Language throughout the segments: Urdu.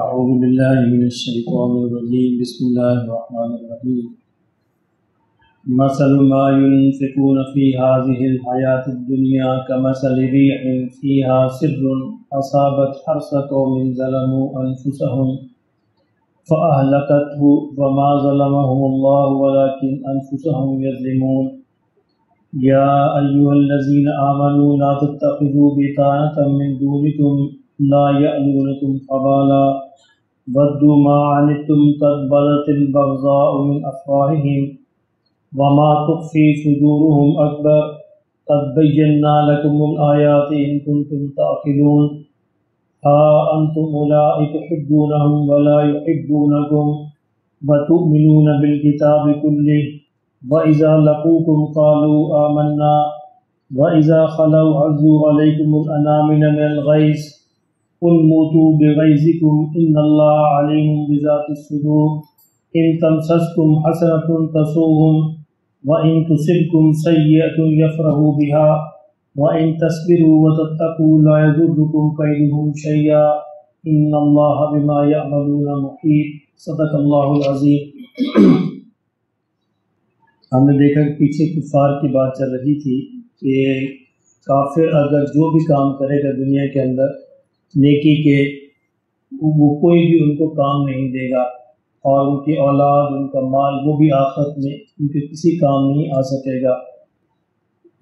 أعوذ بالله من الشيطان الرجيم بسم الله الرحمن الرحيم مثل ما ينفقون في هذه الحياة الدنيا كمثل ريح فيها سر أصابت حرث قوم ظلموا أنفسهم فأهلكته وما ظلمهم الله ولكن أنفسهم يظلمون يا أيها الذين آمنوا لا تتخذوا بطانة من دونكم لا يألونكم خبالا ودوا ما عنتم قد بدت البغضاء من أفواههم وما تخفي صدورهم أكبر قد بينا لكم الآيات إن كنتم تعقلون ها أنتم أولئك تحبونهم ولا يحبونكم وتؤمنون بالكتاب كله وإذا لقوكم قالوا آمنا وإذا خلوا عزوا عليكم الأنامل من الغيظ قل موتوا بغيظكم إن الله عليم بذات الصدور إن تمسسكم حسنة تسؤهم وإن تصبكم سيئة يفرحوا بها وإن تصبروا وتتقوا لا يضركم كيدهم شيئا إن الله بما يعملون محيط صدق اللہ العظیم۔ ہم نے دیکھا کہ پیچھے کفار کی بات چل رہی تھی کہ کافر اگر جو بھی کام کرے گا دنیا کے اندر نیکی کے، وہ کوئی بھی ان کو کام نہیں دے گا، اور ان کی اولاد، ان کا مال، وہ بھی آخرت میں ان کے کسی کام نہیں آ سکے گا۔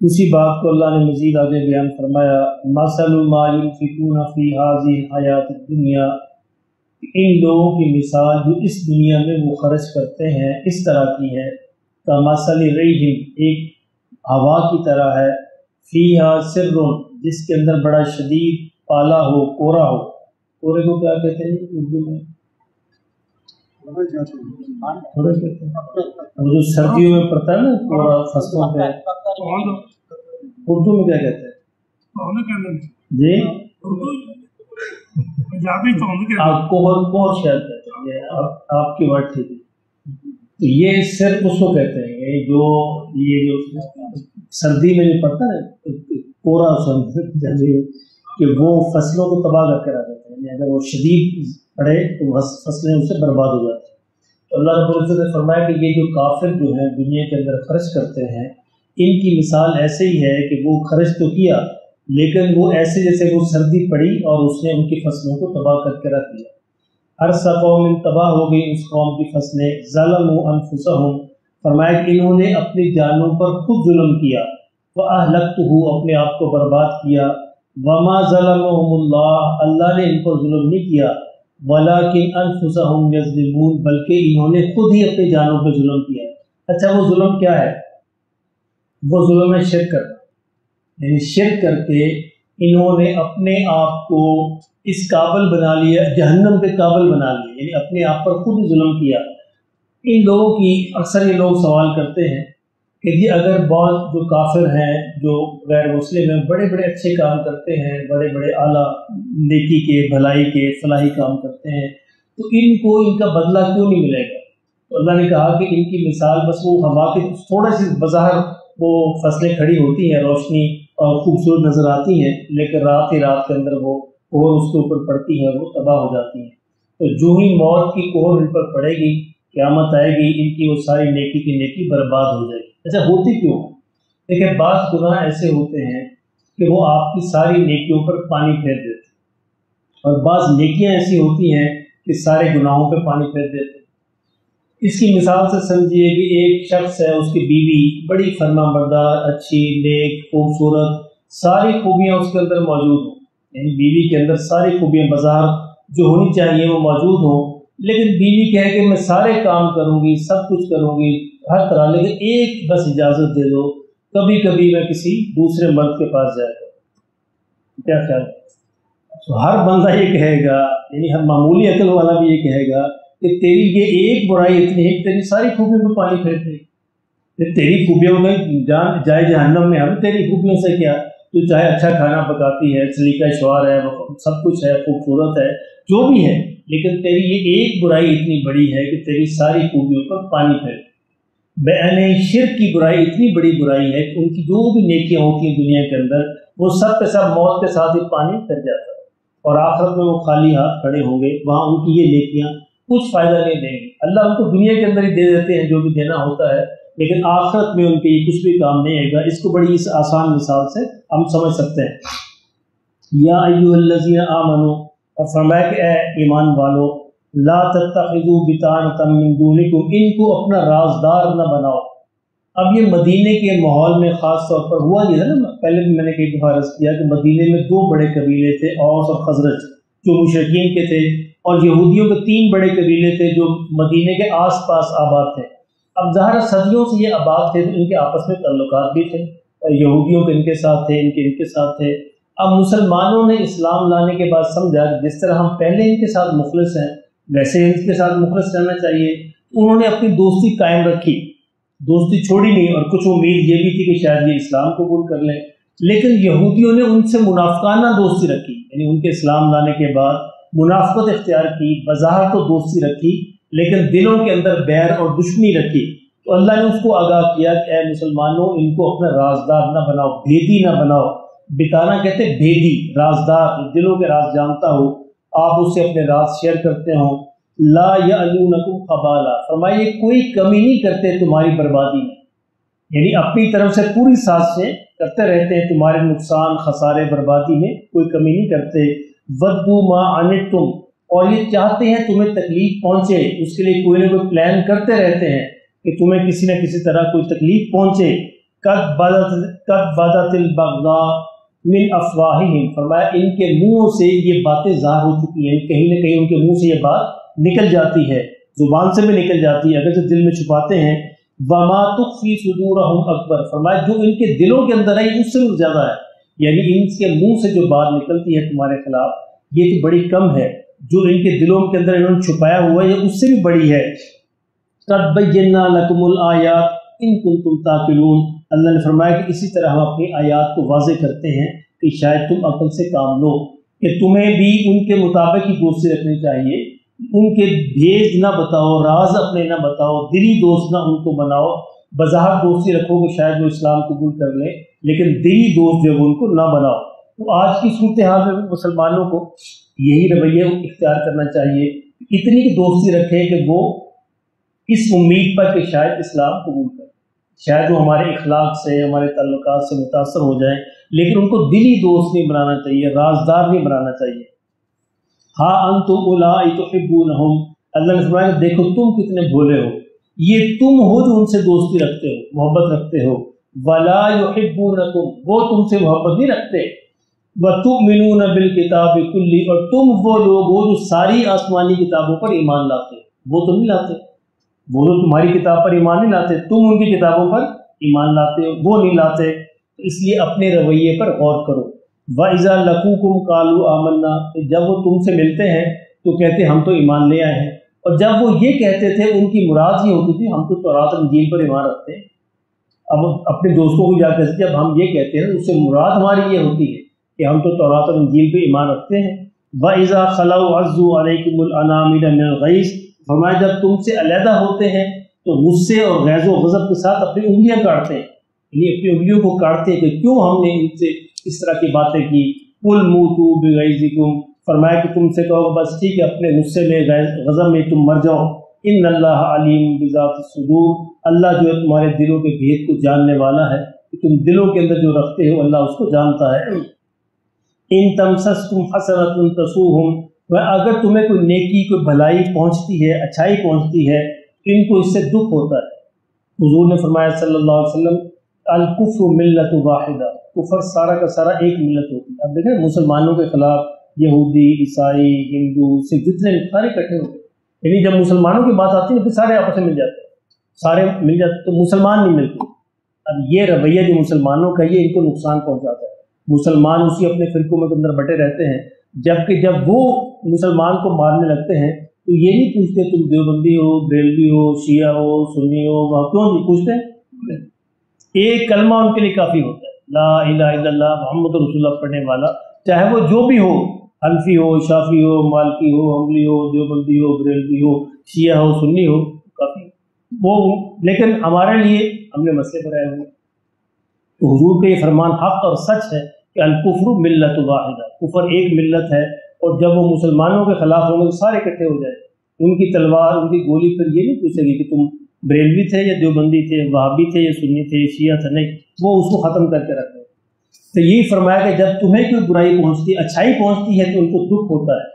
اسی بات کو اللہ نے مزید آگے بیان فرمایا، مثل ما ينفقون في هذه الحیات الدنیا، ان لوگوں کی مثال جو اس دنیا میں وہ خرچ کرتے ہیں اس طرح کی ہے، کمثل ریح، ایک ہوا کی طرح ہے، فیہا سر، جس کے اندر بڑا شدید پالا ہو، کورا ہو۔ کورے کو کیا کہتے ہیں اردو میں؟ تھوڑے کہتے ہیں، جو سردیوں میں پڑتا ہے نا کورا فصلوں پہ، اردو میں کیا کہتے ہیں جی؟ آپ کوہر شاید کہتے ہیں، یہ آپ کی ورڈ ٹھیک ہے۔ تو یہ صرف اس کو کہتے ہیں جو سردی میں جو پڑتا ہے کورا کہ وہ فصلوں کو تباہ کر کے رکھ دیتے ہیں، اگر وہ شدید پڑے تو فصلیں اس سے برباد ہو جاتی ہیں۔ تو اللہ رب العزت نے فرمایا کہ یہ جو کافر جو ہیں دنیا کے اندر خرچ کرتے ہیں، ان کی مثال ایسے ہی ہے کہ وہ خرچ تو کیا لیکن وہ ایسے جیسے وہ سردی پڑی اور اس نے ان کی فصلوں کو تباہ کر کے رکھ دیا۔ ہر قوم تباہ ہو گئی اس قوم کی فصلیں، ظلموا انفسہم، فرمایا کہ انہوں نے اپنی جانوں پر خود ظلم کیا، وَأَهْلَكْتُهُ، اپنے آپ کو برباد کیا، وَمَا ظَلَمَهُمُ اللَّهُ، اللہ نے ان پر ظلم نہیں کیا، وَلَكِنْ أَنفُسَهُمْ يَظْلِمُونَ، بلکہ انہوں نے خود ہی اپنی جانوں پہ ظلم کیا۔ اچھا، وہ ظلم کیا ہے؟ وہ ظلم ہے شرک کرنا، یعنی شرک کر کے انہوں نے اپنے آپ کو اس قابل بنا لیا، جہنم کے قابل بنا لیا، یعنی اپنے آپ پر خود ہی ظلم کیا۔ ان لوگوں کی اکثر یہ لوگ سوال کرتے ہیں کہ جی اگر بہت جو کافر ہیں، جو غیر مسلم ہیں، بڑے بڑے اچھے کام کرتے ہیں، بڑے بڑے اعلیٰ نیکی کے، بھلائی کے، فلاحی کام کرتے ہیں، تو ان کو ان کا بدلہ کیوں نہیں ملے گا؟ تو اللہ نے کہا کہ ان کی مثال بس وہ ہوا کی تھوڑا سی بظاہر وہ فصلیں کھڑی ہوتی ہیں، روشنی اور خوبصورت نظر آتی ہیں، لیکن رات ہی رات کے اندر وہ کوہر اس کے اوپر پڑتی ہے، وہ تباہ ہو جاتی ہیں۔ تو جو ہی موت کی کوہر ان پر پڑے گی، قیامت آئے گی، ان کی وہ ساری نیکی کی نیکی برباد ہو جائے گی۔ اچھا، ہوتی کیوں؟ دیکھیں، بعض گناہ ایسے ہوتے ہیں کہ وہ آپ کی ساری نیکیوں پر پانی پھیر دیتے ہیں، اور بعض نیکیاں ایسی ہوتی ہیں کہ سارے گناہوں پہ پانی پھیر دیتے ہیں۔ اس کی مثال سے سمجھیے کہ ایک شخص ہے، اس کی بیوی بڑی فرما بردار، اچھی، نیک، خوبصورت، ساری خوبیاں اس کے اندر موجود ہوں، یعنی بیوی کے اندر ساری خوبیاں بظاہر جو ہونی چاہیے وہ موجود ہوں، لیکن بیوی کہے کہ میں سارے کام کروں گی، سب کچھ کروں گی ہر طرح، لیکن ایک بس اجازت دے دو، کبھی کبھی میں کسی دوسرے مرد کے پاس جائے گا۔ کیا خیال ہے؟ تو ہر بندہ یہ کہے گا، یعنی ہر معمولی عقل والا بھی یہ کہے گا کہ تیری یہ ایک برائی اتنی ہے کہ تیری ساری خوبیوں میں پانی پھیر دے گی۔ تیری خوبیوں میں جائے جہنم میں، ہم تیری خوبیوں سے کیا؟ تو چاہے اچھا کھانا پکاتی ہے، سلیقہ شعار ہے، سب کچھ ہے، خوبصورت ہے، جو بھی ہے، لیکن تیری یہ ایک برائی اتنی بڑی ہے کہ تیری ساری خوبیوں پر پانی پھیر۔ یعنی شرک کی برائی اتنی بڑی برائی ہے کہ ان کی جو بھی نیکیاں ہوتی ہیں دنیا کے اندر، وہ سب کے سب موت کے ساتھ ہی پانی پھر جاتا ہے۔ اور آخرت میں وہ خالی ہاتھ کھڑے ہوں گے، وہاں ان کی یہ نیکیاں کچھ فائدہ نہیں دیں گی۔ اللہ ان کو دنیا کے اندر ہی دے دیتے ہیں جو بھی دینا ہوتا ہے، لیکن آخرت میں ان کے یہ کچھ بھی کام نہیں آئے گا۔ اس کو بڑی اس آسان مثال سے ہم سمجھ سکتے ہیں۔ یا ایھا الذین آمنوا، اور فرمایا کہ اے ایمان والو، لا تتخذوا بطانۃ من دونکم، ان کو اپنا رازدار نہ بناؤ۔ اب یہ مدینے کے ماحول میں خاص طور پر ہوا یہ ہے نا، پہلے بھی میں نے کئی دفعہ عرض کیا کہ مدینے میں دو بڑے قبیلے تھے، اوس اور خزرج، جو مشرکین کے تھے، اور یہودیوں کے تین بڑے قبیلے تھے جو مدینے کے آس پاس آباد تھے۔ اب ظاہر صدیوں سے یہ آباد تھے تو ان کے آپس میں تعلقات بھی تھے، یہودیوں کے ان کے ساتھ تھے، ان کے ساتھ تھے۔ اب مسلمانوں نے اسلام لانے کے بعد سمجھا کہ جس طرح ہم پہلے ان کے ساتھ مخلص ہیں ویسے ان کے ساتھ مخلص رہنا چاہیے۔ انہوں نے اپنی دوستی قائم رکھی، دوستی چھوڑی نہیں، اور کچھ امید یہ بھی تھی کہ شاید یہ اسلام قبول کر لیں، لیکن یہودیوں نے ان سے منافقانہ دوستی رکھی، یعنی ان کے اسلام لانے کے بعد منافقت اختیار کی، بظاہر تو دوستی رکھی لیکن دلوں کے اندر بیر اور دشمنی رکھی۔ تو اللہ نے اس کو آگاہ کیا کہ اے مسلمانوں، ان کو اپنا رازدار نہ بناؤ، بھیدی نہ بناؤ۔ بتانا کہتے ہیں بھیدی، رازدار، دلوں کے راز جانتا ہو، آپ اس سے اپنے راز شیئر کرتے ہوں۔ لا یعلونکم خبالا، فرمایا یہ کوئی کمی نہیں کرتے تمہاری بربادی میں، یعنی اپنی طرف سے پوری سازشیں کرتے رہتے ہیں تمہارے نقصان، خسارے، بربادی میں کوئی کمی نہیں کرتے۔ ودوا ما عنتم، اور یہ چاہتے ہیں تمہیں تکلیف پہنچے، اس کے لیے کوئی نہ کوئی پلان کرتے رہتے ہیں کہ تمہیں کسی نہ کسی طرح کوئی تکلیف پہنچے۔ قد بدت البغضاء من افواہہم، فرمایا ان کے منہوں سے یہ باتیں ظاہر ہو چکی ہیں، کہیں نہ کہیں ان کے منہ سے یہ بات نکل جاتی ہے، زبان سے بھی نکل جاتی ہے اگرچہ دل میں چھپاتے ہیں۔ وما تخفی صدورہم اکبر، فرمایا جو ان کے دلوں کے اندر ہے اس سے بھی زیادہ ہے، یعنی ان کے منہ سے جو بات نکلتی ہے تمہارے خلاف یہ تو بڑی کم ہے، جو ان کے دلوں کے اندر انہوں نے چھپایا ہوا ہے یہ اس سے بھی بڑی ہے۔ قد بینا لکم الآیات ان کنتم تعقلون، اللہ نے فرمایا کہ اسی طرح ہم اپنی آیات کو واضح کرتے ہیں کہ شاید تم عقل سے کام لو، کہ تمہیں بھی ان کے مطابق ہی دوستی رکھنی چاہیے، ان کے بھید نہ بتاؤ، راز اپنے نہ بتاؤ، دلی دوست نہ ان کو بناؤ۔ بظاہر دوستی رکھو کہ شاید وہ اسلام قبول کر لیں، لیکن دلی دوست جو ہے ان کو نہ بناؤ۔ تو آج کی صورتحال میں مسلمانوں کو یہی رویہ اختیار کرنا چاہیے، اتنی کی دوستی رکھیں کہ وہ اس امید پر کہ شاید اسلام قبول کریں، شاید وہ ہمارے اخلاق سے، ہمارے تعلقات سے متاثر ہو جائیں، لیکن ان کو دلی دوست نہیں بنانا چاہیے، رازدار نہیں بنانا چاہیے۔ ہاں انتم اولائی تحبونہم، اللہ نے فرمایا کہ دیکھو تم کتنے بھولے ہو، یہ تم ہو جو ان سے دوستی رکھتے ہو، محبت رکھتے ہو۔ ولا یحبونکم، وہ تم سے محبت نہیں رکھتے۔ وتؤمنون بالکتاب کلی، اور تم وہ لوگ ہو جو ساری آسمانی کتابوں پر ایمان لاتے، وہ تو نہیں لاتے، وہ تو تمہاری کتاب پر ایمان نہیں لاتے، تم ان کی کتابوں پر ایمان لاتے ہو، وہ نہیں لاتے، اس لیے اپنے رویے پر غور کرو۔ وَإِذَا لَقُوكُمْ قَالُوا آمَنَّا، جب وہ تم سے ملتے ہیں تو کہتے ہیں ہم تو ایمان لے آئے ہیں، اور جب وہ یہ کہتے تھے ان کی مراد یہ ہوتی تھی ہم تو تورات اور انجیل پر ایمان رکھتے ہیں۔ اب اپنے دوستوں کو جا کر جب ہم یہ کہتے ہیں اس سے مراد ہماری یہ ہوتی ہے کہ ہم تو تورات اور انجیل پہ ایمان رکھتے ہیں۔ وَإِذَا خَلَوْا عَضُّوا عَلَيْكُمُ الْأَنَامِلَ مِنَ الْغَيْظِ، فرمایا جب تم سے علیحدہ ہوتے ہیں تو غصے اور غیظ و غضب کے ساتھ اپنی انگلیاں کاٹتے ہیں، یعنی اپنی انگلیوں کو کاٹتے ہیں کہ کیوں ہم نے ان سے اس طرح کی باتیں کی۔ قُلْ مُوتُوا بِغَيْظِكُمْ، فرمایا کہ تم سے کہو بس ٹھیک ہے اپنے غصے میں غضب میں تم مر جاؤ۔ ان اللہ علیم بذات الصدور، اللہ جو ہے تمہارے دلوں کے بھید کو جاننے والا ہے، کہ تم دلوں کے اندر جو رکھتے ہو اللہ اس کو جانتا ہے۔ ان تمسسکم حسنۃ تسؤہم، اگر تمہیں کوئی نیکی، کوئی بھلائی پہنچتی ہے، اچھائی پہنچتی ہے، ان کو اس سے دکھ ہوتا ہے۔ حضور نے فرمایا صلی اللہ علیہ وسلم الکفر ملت واحدہ، کفر سارا کا سارا ایک ملت ہوتی ہے۔ اب دیکھیں مسلمانوں کے خلاف یہودی، عیسائی، ہندو، سکھ جتنے سارے اکٹھے ہوتے ہیں، یعنی جب مسلمانوں کی بات آتی ہے تو سارے آپس میں مل جاتے ہیں، سارے مل جاتے تو مسلمان نہیں ملتے۔ اب یہ رویہ جو مسلمانوں کا یہ ان کو نقصان پہنچاتا ہے، مسلمان اسی اپنے فرقوں میں اندر بٹے رہتے ہیں، جبکہ جب وہ مسلمان کو مارنے لگتے ہیں تو یہ نہیں پوچھتے تم دیوبندی ہو، بریلوی ہو، شیعہ ہو، سنی ہو، وہاں کیوں نہیں پوچھتے، ایک کلمہ ان کے لیے کافی ہوتا ہے، لا الہ الا اللہ محمد رسول اللہ پڑھنے والا، چاہے وہ جو بھی ہو، حنفی ہو، شافعی ہو، مالکی ہو، حنبلی ہو، دیوبندی ہو، بریلوی ہو، شیعہ ہو، سنی ہو، کافی وہ۔ لیکن ہمارے لیے ہم نے مسئلے پر آئے ہوئے، تو حضور کا یہ فرمان حق اور سچ ہے کہ الکفر ملت واحدہ، کفر ایک ملت ہے، اور جب وہ مسلمانوں کے خلاف ہوں گے تو سارے اکٹھے ہو جائیں، ان کی تلوار ان کی گولی پھر یہ نہیں پوچھے گی کہ تم بریلوی تھے یا دیوبندی تھے، وہابی تھے یا سنی تھے یا شیعہ تھے، نہیں، وہ اس کو ختم کر کے رکھیں۔ تو یہی فرمایا کہ جب تمہیں کوئی برائی پہنچتی، اچھائی پہنچتی ہے تو ان کو دکھ ہوتا ہے،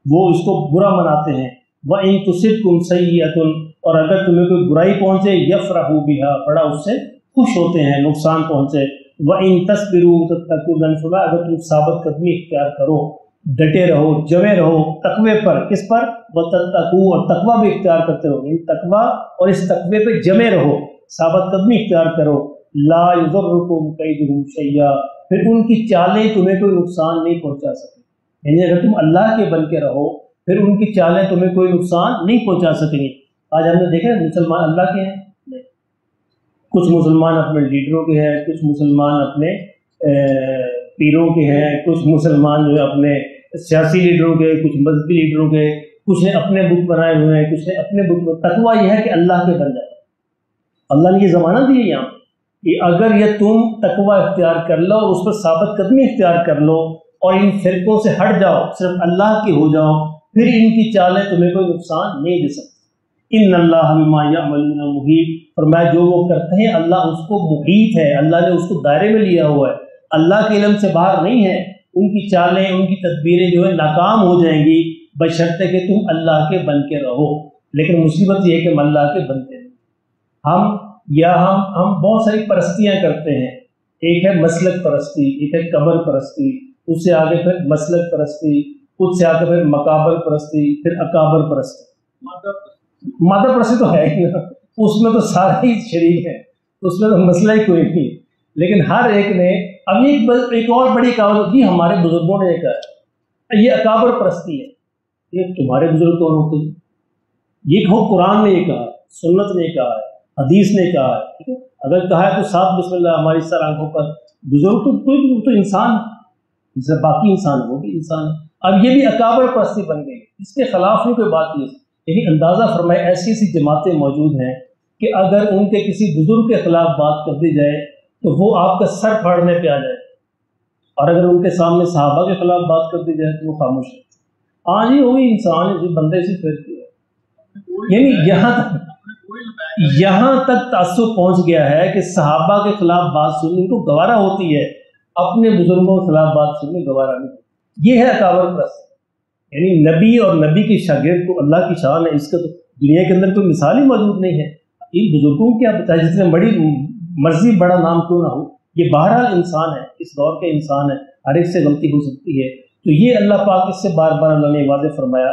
وہ اس کو برا مناتے ہیں۔ وَإِن تُصِبْكُمْ سَيِّئَةٌ، اور اگر تمہیں کوئی برائی پہنچے، یفرحوا بِهَا، بڑا اس سے خوش ہوتے ہیں، نقصان پہنچے۔ وَإِن تَصْبِرُوا وَتَتَّقُوا، اگر تم ثابت قدمی اختیار کرو، ڈٹے رہو، جمے رہو تقوی پر، کس پر؟ وَتَتَّقُوا، اور تقوی بھی اختیار کرتے رہو، یعنی تقوی اور اس تقوی پہ جمے رہو، ثابت قدمی اختیار کرو۔ لا يضركم كيدهم شيئا، پھر ان کی چالیں تمہیں کوئی نقصان نہیں پہنچا سکیں، یعنی اگر تم اللہ کے بن کے رہو پھر ان کی چالیں تمہیں کوئی نقصان نہیں پہنچا سکیں گی۔ آج ہم نے دیکھا مسلمان اللہ کے ہیں نہیں، کچھ مسلمان اپنے لیڈروں کے ہیں، کچھ مسلمان اپنے پیروں کے ہیں، کچھ مسلمان جو ہے اپنے سیاسی لیڈروں کے، کچھ مذہبی لیڈروں کے، کچھ نے اپنے بت بنائے ہوئے ہیں، کچھ نے اپنے بت۔ تقویٰ یہ ہے کہ اللہ کے بن جائے، اللہ نے یہ زمانہ دیا یہاں کہ اگر یہ تم تقویٰ اختیار کر لو اور اس پر ثابت قدمی اختیار کر لو اور ان فرقوں سے ہٹ جاؤ، صرف اللہ کے ہو جاؤ، پھر ان کی چالیں تمہیں کوئی نقصان نہیں دے سکتی۔ ان اللہ بما یعملون محیط، فرمایا جو وہ کرتے ہیں اللہ اس کو محیط ہے، اللہ نے اس کو دائرے میں لیا ہوا ہے، اللہ کے علم سے باہر نہیں ہے۔ ان کی چالیں، ان کی تدبیریں جو ہے ناکام ہو جائیں گی بشرطے کہ تم اللہ کے بن کے رہو۔ لیکن مصیبت یہ ہے کہ ہم اللہ کے بنتے نہیں، ہم بہت ساری پرستیاں کرتے ہیں، ایک ہے مسلک پرستی، ایک ہے قبر پرستی، اس سے آگے پھر مسلک پرستی، اس سے آگے پھر مقابر پرستی، پھر اکابر پرستی۔ مادہ پرستی تو ہے ہی نا، اس میں تو سارے ہی شریک ہیں، اس میں تو مسئلہ ہی کوئی نہیں۔ لیکن ہر ایک نے اب ایک اور بڑی کہاوت کی، ہمارے بزرگوں نے یہ کہا، یہ اکابر پرستی ہے۔ یہ تمہارے بزرگ کون ہوتے ہیں؟ یہ کہو قرآن نے یہ کہا، سنت نے کہا ہے، حدیث نے کہا ہے، ٹھیک ہے؟ اگر کہا ہے تو ساتھ بسم اللہ ہماری سر آنکھوں پر، بزرگ تو کوئی تو انسان جیسے باقی انسان وہ بھی انسان ہے۔ اب یہ بھی اکابر پرستی بن گئی، اس کے خلاف نہیں کوئی بات نہیں، یعنی اندازہ فرمائے ایسی ایسی جماعتیں موجود ہیں کہ اگر ان کے کسی بزرگ کے خلاف بات کر دی جائے تو وہ آپ کا سر پھاڑنے پہ آ جائے، اور اگر ان کے سامنے صحابہ کے خلاف بات کر دی جائے تو وہ خاموش ہے، ہاں جی وہی انسان ہے، بندے سے پھر کیا۔ یعنی یہاں تک تعصب پہنچ گیا ہے کہ صحابہ کے خلاف بات سننے کو گوارا ہوتی ہے، اپنے بزرگوں کے خلاف بات سننے گوارا نہیں۔ یہ ہے اکابر پرست، یعنی نبی اور نبی کے شاگرد کو اللہ کی شان ہے، اس کا تو دنیا کے اندر کوئی مثال ہی موجود نہیں ہے۔ ان بزرگوں کو کیا بتایا، جتنے بڑی مرضی بڑا نام کیوں نہ ہو، یہ بہرحال انسان ہے، اس دور کے انسان ہے، ہر ایک سے غلطی ہو سکتی ہے۔ تو یہ اللہ پاک اس سے بار بار اللہ نے واضح فرمایا،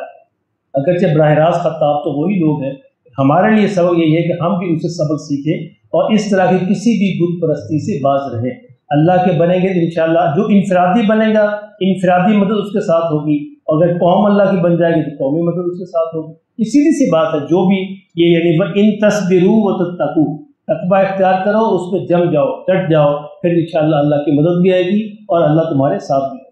اگرچہ براہ راست خطاب تو وہی لوگ ہیں، ہمارے لیے سبق یہ ہے کہ ہم بھی ان سے سبق سیکھیں اور اس طرح کی کسی بھی بت پرستی سے باز رہیں۔ اللہ کے بنیں گے انشاءاللہ، جو انفرادی بنے گا انفرادی مدد اس کے ساتھ ہوگی، اگر قوم اللہ کی بن جائے گی تو قومی مدد اس کے ساتھ ہوگی۔ یہ سیدھی سی بات ہے، جو بھی یہ یعنی ان تصبروا وتتقوا، تقویٰ اختیار کرو، اس پہ جم جاؤ، ڈٹ جاؤ، پھر انشاءاللہ اللہ کی مدد بھی آئے گی اور اللہ تمہارے ساتھ بھی۔